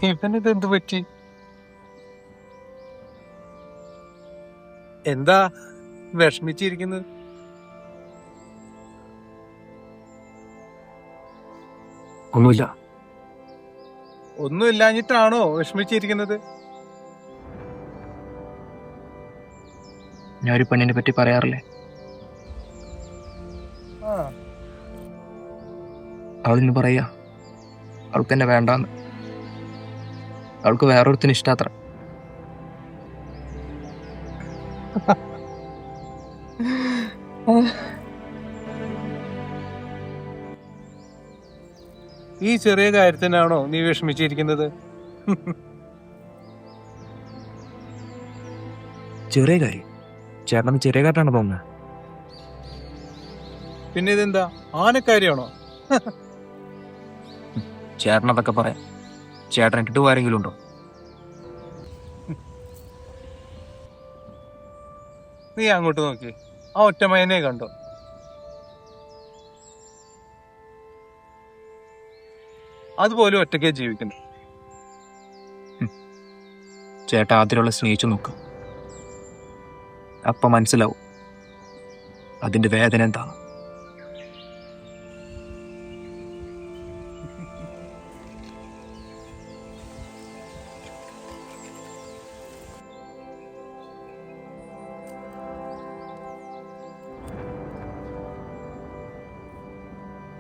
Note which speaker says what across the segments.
Speaker 1: ഇവനിത് എന്ത് പറ്റി? എന്താ വിഷമിച്ചിരിക്കുന്നത്?
Speaker 2: ഒന്നുമില്ല.
Speaker 1: ഒന്നുമില്ലാഞ്ഞിട്ടാണോ വിഷമിച്ചിരിക്കുന്നത്?
Speaker 2: ഞാൻ ഒരു പെണ്ണിനെ പറ്റി പറയാറില്ലേ,
Speaker 1: ആ
Speaker 2: അവളിന്ന് പറയാ അവൾക്ക് എന്നെ വേണ്ടാന്ന്. അവൾക്ക് വേറൊരുത്തിന് ഇഷ്ടാത്ര.
Speaker 1: ഈ ചെറിയ കാര്യത്തിനാണോ നീ വിഷമിച്ചിരിക്കുന്നത്?
Speaker 2: ചെറിയ കാര്യം ചേട്ടന് ചെറിയ കാറ്റാണ് തോന്നുന്നത്.
Speaker 1: പിന്നെ ഇതെന്താ ആനക്കാരിയാണോ?
Speaker 2: ചേട്ടൻ അതൊക്കെ പറയാം. ചേട്ടൻ കിട്ടു ആരെങ്കിലും ഉണ്ടോ?
Speaker 1: നീ അങ്ങോട്ട് നോക്കി, ആ ഒറ്റമയനെ കണ്ടോ? അതുപോലെ ഒറ്റയ്ക്ക് ജീവിക്കുന്നു.
Speaker 2: ചേട്ടൻ ആദ്യമുള്ള സ്നേഹിച്ചു നോക്കും, അപ്പൊ മനസ്സിലാവും അതിന്റെ വേദന എന്താണ്.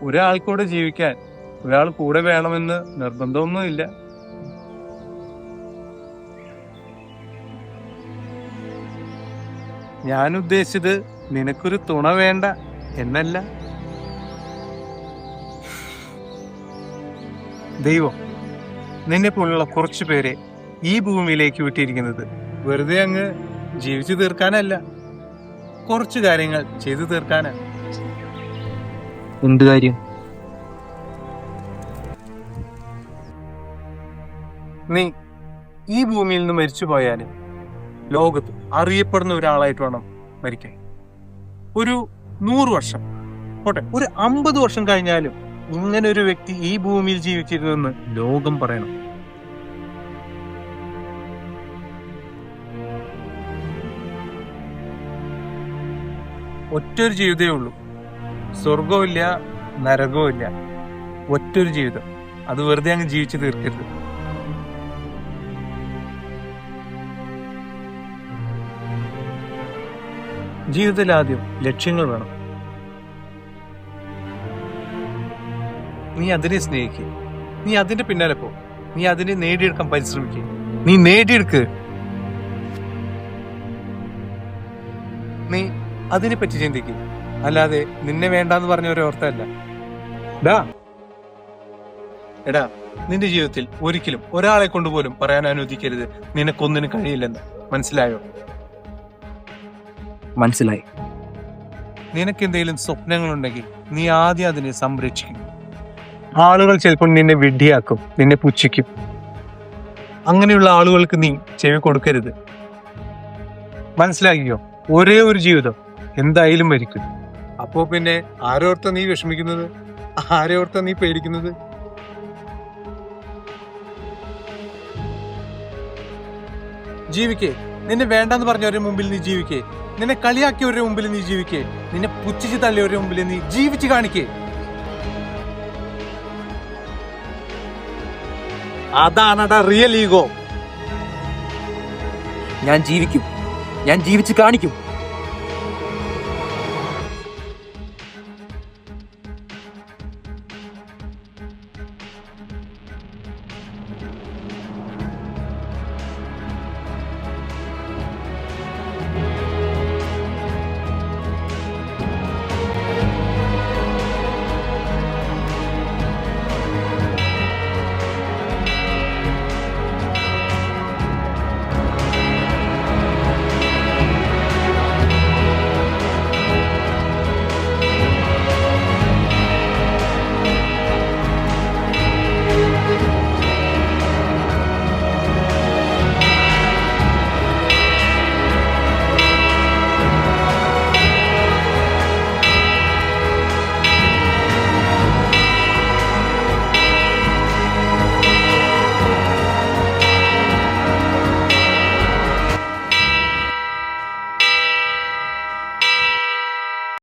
Speaker 1: ഒരാൾക്കൂടെ ജീവിക്കാൻ ഒരാൾ കൂടെ വേണമെന്ന് നിർബന്ധമൊന്നുമില്ല. ഞാൻ ഉദ്ദേശിച്ചത് നിനക്കൊരു തുണ വേണ്ട എന്നല്ല. ദൈവം നിന്നെ പോലുള്ള കുറച്ചു പേരെ ഈ ഭൂമിയിലേക്ക് വിട്ടിരിക്കുന്നത് വെറുതെ അങ്ങ് ജീവിച്ചു തീർക്കാനല്ല, കുറച്ചു കാര്യങ്ങൾ ചെയ്തു തീർക്കാനാണ്.
Speaker 2: എന്ത് കാര്യം?
Speaker 1: നീ ഈ ഭൂമിയിൽ നിന്ന് മരിച്ചു പോയാല് ലോകത്ത് അറിയപ്പെടുന്ന ഒരാളായിട്ട് വേണം മരിക്കാൻ. ഒരു 100 വർഷം പോട്ടെ, ഒരു 50 വർഷം കഴിഞ്ഞാലും ഇങ്ങനെ ഒരു വ്യക്തി ഈ ഭൂമിയിൽ ജീവിച്ചിരുന്നെന്ന് ലോകം പറയണം. ഒറ്റൊരു ജീവിതമേ ഉള്ളൂ. സ്വർഗവും ഇല്ല, നരകവും ഇല്ല. ഒറ്റൊരു ജീവിതം, അത് വെറുതെ അങ്ങ് ജീവിച്ചു തീർക്കരുത്. ജീവിതത്തിൽ ആദ്യം ലക്ഷ്യങ്ങൾ വേണം. നീ അതിനെ സ്നേഹിക്കുക, നീ അതിന്റെ പിന്നാലെ പോ, നീ അതിനെ നേടിയെടുക്കാൻ പരിശ്രമിക്കുക, നീ നേടിയെടുക്ക്. നീ അതിനെ പറ്റി ചിന്തിക്കുക, അല്ലാതെ നിന്നെ വേണ്ടാന്ന് പറഞ്ഞ ഒരോർത്തല്ല. എടാ, നിന്റെ ജീവിതത്തിൽ ഒരിക്കലും ഒരാളെ കൊണ്ടുപോലും പറയാൻ അനുവദിക്കരുത് നിനക്കൊന്നിനും കഴിയില്ലെന്ന്. മനസ്സിലായോ?
Speaker 2: മനസ്സിലായി.
Speaker 1: നിനക്ക് എന്തെങ്കിലും സ്വപ്നങ്ങളുണ്ടെങ്കിൽ നീ ആദ്യം അതിനെ സംരക്ഷിക്കും. ആളുകൾ ചിലപ്പോൾ നിന്നെ വിഡ്ഢിയാക്കും, നിന്നെ പുച്ഛിക്കും. അങ്ങനെയുള്ള ആളുകൾക്ക് നീ ചെവി കൊടുക്കരുത്. മനസ്സിലാക്കിയോ? ഒരേ ഒരു ജീവിതം, എന്തായാലും മരിക്കും. അപ്പോ പിന്നെ ആരോർത്ത നീ വിഷമിക്കുന്നത്? ആരോർത്ത നീ പേടിക്കുന്നത്? ജീവിക്കേ. നിന്നെ വേണ്ടെന്ന് പറഞ്ഞവരുടെ മുമ്പിൽ നീ ജീവിക്കേ, നിന്നെ കളിയാക്കിയവരുടെ മുമ്പിൽ നീ ജീവിക്കേ, നിന്നെ പുച്ഛിച്ച് തള്ളിയവരുടെ മുമ്പിൽ നീ ജീവിച്ച് കാണിക്കേ. അതാണടാ റിയൽ ഈഗോ.
Speaker 2: ഞാൻ ജീവിക്കും, ഞാൻ ജീവിച്ച് കാണിക്കും.